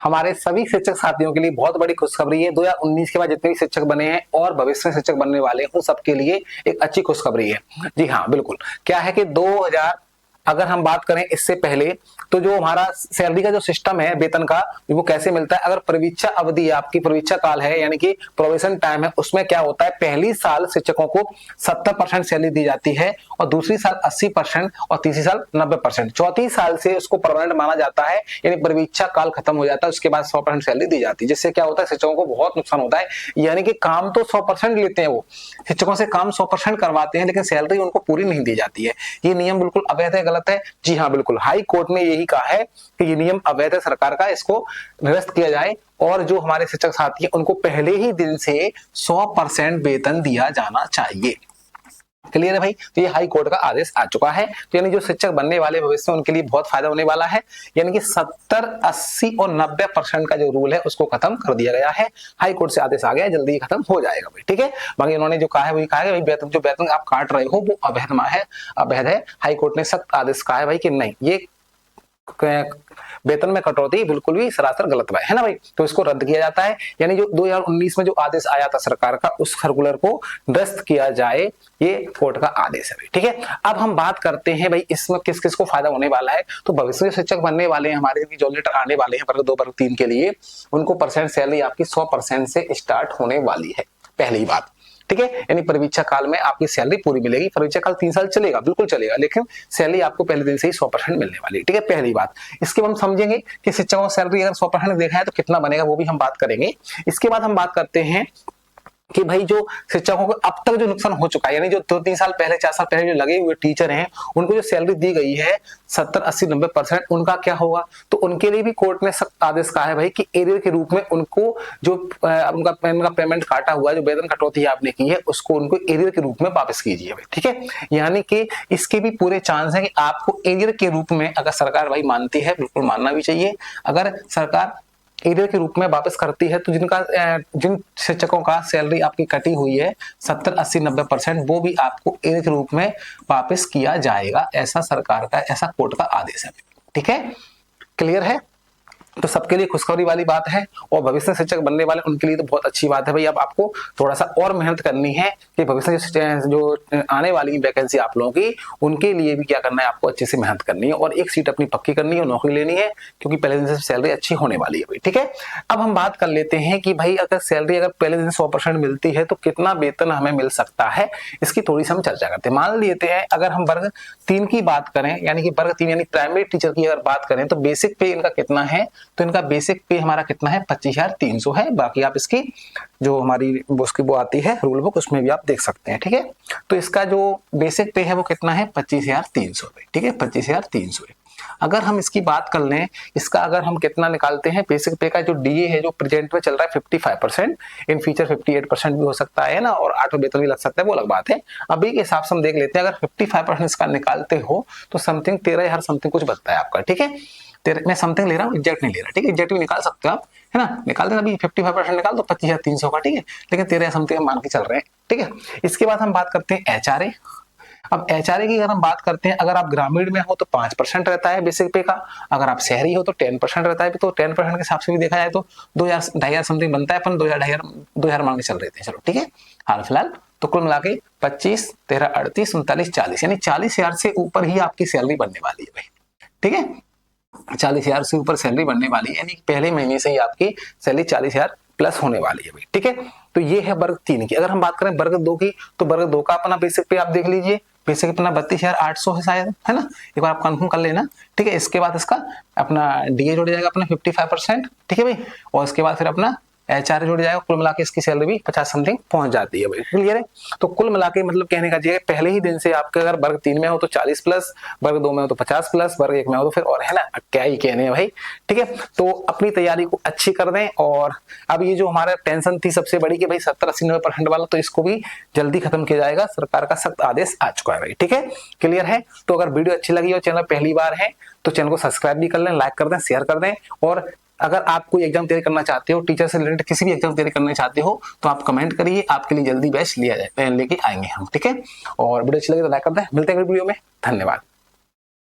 हमारे सभी शिक्षक साथियों के लिए बहुत बड़ी खुशखबरी है। 2019 के बाद जितने भी शिक्षक बने हैं और भविष्य में शिक्षक बनने वाले हैं उन सबके लिए एक अच्छी खुशखबरी है। जी हाँ बिल्कुल, क्या है कि 2000 अगर हम बात करें इससे पहले तो जो हमारा सैलरी का जो सिस्टम है वेतन का वो कैसे मिलता है, अगर प्रवीक्षा अवधि आपकी प्रवीक्षा काल है यानी कि प्रोबेशन टाइम है, उसमें क्या होता है पहली साल शिक्षकों को 70% सैलरी दी जाती है और दूसरी साल 80% और तीसरी साल 90%, चौथी साल से उसको परमानेंट माना जाता है यानी प्रवीक्षा काल खत्म हो जाता है, उसके बाद 100% सैलरी दी जाती है। जिससे क्या होता है शिक्षकों को बहुत नुकसान होता है, यानी कि काम तो 100% लेते हैं, वो शिक्षकों से काम 100% करवाते हैं लेकिन सैलरी उनको पूरी नहीं दी जाती है। ये नियम बिल्कुल अवैध है, गलत है। जी हाँ बिल्कुल, हाई कोर्ट ने यही कहा है कि ये नियम अवैध है, सरकार का इसको निरस्त किया जाए और जो हमारे शिक्षक साथी हैं उनको पहले ही दिन से 100% वेतन दिया जाना चाहिए। क्लियर है भाई? तो ये हाई कोर्ट का आदेश आ चुका है, तो यानी जो शिक्षक बनने वाले भविष्य में उनके लिए बहुत फायदा होने वाला है। यानी कि 70, 80 और 90% का जो रूल है उसको खत्म कर दिया गया है। हाई कोर्ट से आदेश आ गया, जल्दी ही खत्म हो जाएगा भाई, ठीक है। बाकी उन्होंने जो कहा है वही कहा है भाई, वेतन जो वेतन आप काट रहे हो वो अवैध है। हाई कोर्ट ने सख्त आदेश कहा है भाई कि नहीं, ये वेतन में कटौती बिल्कुल भी सरासर गलत है ना भाई, तो इसको रद्द किया जाता है। यानी जो 2019 में जो आदेश आया था सरकार का उस सर्कुलर को निरस्त किया जाए, ये कोर्ट का आदेश है भाई, ठीक है। अब हम बात करते हैं भाई इसमें किस किस को फायदा होने वाला है। तो भविष्य में शिक्षक बनने वाले हैं हमारे जो लेटर आने वाले हैं वर्ग 2 वर्ग 3 के लिए, उनको परसेंट सैलरी आपकी 100% से स्टार्ट होने वाली है, पहली बात, ठीक है। यानी परीक्षा काल में आपकी सैलरी पूरी मिलेगी। परीक्षा काल 3 साल चलेगा, बिल्कुल चलेगा, लेकिन सैलरी आपको पहले दिन से ही 100% मिलने वाली है, ठीक है, पहली बात। इसके बाद हम समझेंगे कि शिक्षकों की सैलरी अगर 100% देखा है तो कितना बनेगा, वो भी हम बात करेंगे। इसके बाद हम बात करते हैं कि भाई जो शिक्षकों को अब तक जो नुकसान हो चुका है, यानी जो 2-3 साल पहले 4 साल पहले जो लगे हुए टीचर हैं उनको जो सैलरी दी गई है 70, 80, 90%, उनका क्या होगा। तो उनके लिए भी कोर्ट ने सख्त आदेश कहा है भाई कि एरियर के रूप में उनको जो उनका पेमेंट काटा हुआ है, जो वेतन कटौती आपने की है उसको उनको एरियर के रूप में वापस कीजिए भाई, ठीक है। यानी कि इसके भी पूरे चांस है कि आपको एरियर के रूप में अगर सरकार भाई मानती है, बिल्कुल मानना भी चाहिए, अगर सरकार एरियर के रूप में वापस करती है तो जिन शिक्षकों का सैलरी आपकी कटी हुई है 70, 80, 90%, वो भी आपको एरियर के रूप में वापस किया जाएगा। ऐसा सरकार का, ऐसा कोर्ट का आदेश है, ठीक है। क्लियर है? तो सबके लिए खुशखबरी वाली बात है और भविष्य में शिक्षक बनने वाले उनके लिए तो बहुत अच्छी बात है भाई। अब आपको थोड़ा सा और मेहनत करनी है कि भविष्य जो आने वाली वैकेंसी आप लोगों की, उनके लिए भी क्या करना है, आपको अच्छे से मेहनत करनी है और एक सीट अपनी पक्की करनी है, नौकरी लेनी है, क्योंकि पहले दिन से सैलरी अच्छी होने वाली है भाई, ठीक है। अब हम बात कर लेते हैं कि भाई अगर सैलरी अगर पहले दिन 100% मिलती है तो कितना वेतन हमें मिल सकता है, इसकी थोड़ी सी हम चर्चा करते हैं। मान लेते हैं अगर हम वर्ग 3 की बात करें, यानी कि वर्ग 3 यानी प्राइमरी टीचर की अगर बात करें तो बेसिक पे इनका कितना है, तो इनका बेसिक पे हमारा कितना है 25,300 है। बाकी आप इसकी जो हमारी उसकी वो आती है रूल बुक, उसमें भी आप देख सकते हैं, ठीक है। तो इसका जो बेसिक पे है वो कितना है 25,300, ठीक है, 25,300। अगर हम इसकी बात कर लें, इसका अगर हम कितना निकालते हैं, बेसिक पे का जो डीए है जो प्रेजेंट में चल रहा है 55%, इन फ्यूचर 58% भी हो सकता है ना, और 8 वेतन भी लग सकता है, वो अलग बात है। अभी के हिसाब से हम देख लेते हैं, अगर 55% इसका निकालते हो तो समथिंग 13,000 समथिंग कुछ बनता है आपका, ठीक है। मैं समथिंग ले रहा हूँ, एग्जैक्ट नहीं ले रहा, ठीक है, एग्जैक्ट भी निकाल सकते हो आप, है ना, निकाल देना। अभी 55% निकाल तो 25,300 का, ठीक है, लेकिन 13 समथिंग मान के चल रहे हैं, ठीक है। इसके बाद हम बात करते हैं एचआरए। अब एचआरए की अगर हम बात करते हैं, अगर आप ग्रामीण में हो तो 5% रहता है बेसिक पे का, अगर आप शहरी हो तो 10% रहता है। तो 10% के हिसाब से भी देखा जाए तो 2,000 समथिंग बनता है, अपन 2,000 मान के चल रहे थे, चलो ठीक है हाल फिलहाल। तो कुल मिला के 25, 13, 38, 39, 40, यानी 40,000 से ऊपर ही आपकी सैलरी बनने वाली है भाई, ठीक है। 40,000 से ऊपर सैलरी बनने वाली है, यानी पहले महीने से ही आपकी सैलरी 40,000 प्लस होने वाली है भाई, ठीक है। तो ये है वर्ग 3 की। अगर हम बात करें वर्ग 2 की, तो वर्ग 2 का अपना बेसिक पे आप देख लीजिए, बेसिक अपना 32,800 है शायद, है ना, एक बार आप कंफर्म कर लेना, ठीक है। इसके बाद इसका अपना डीए जोड़ जाएगा अपना 55%, ठीक है भाई, और इसके बाद फिर अपना एचआर जुड़ जाएगा। कुल मिला के इसकी सैलरी भी 50 समथिंग पहुंच जाती है भाई, क्लियर है। तो कुल मिला के मतलब कहने का चाहिए पहले ही दिन से आपके अगर वर्ग 3 में हो तो 40 प्लस, वर्ग 2 में हो तो 50 प्लस, वर्ग 1 में हो तो फिर और, है ना, क्या ही कहने हैं भाई, ठीक है। तो अपनी तैयारी को अच्छी कर दें। और अब ये जो हमारा टेंशन थी सबसे बड़ी कि भाई 70, 80, 90% वाला, तो इसको भी जल्दी खत्म किया जाएगा, सरकार का सख्त आदेश आ चुका है भाई, ठीक है, क्लियर है। तो अगर वीडियो अच्छी लगी और चैनल पहली बार है तो चैनल को सब्सक्राइब भी कर लें, लाइक कर दें, शेयर कर दें। और अगर आप कोई एग्जाम तैयारी करना चाहते हो, टीचर से रिलेटेड किसी भी एग्जाम तैयारी करना चाहते हो, तो आप कमेंट करिए, आपके लिए जल्दी बैच लिया जाए लेके आएंगे हम, ठीक है। और वीडियो अच्छी लगे तो लाइक कर दें। मिलते हैं अगली वीडियो में, धन्यवाद।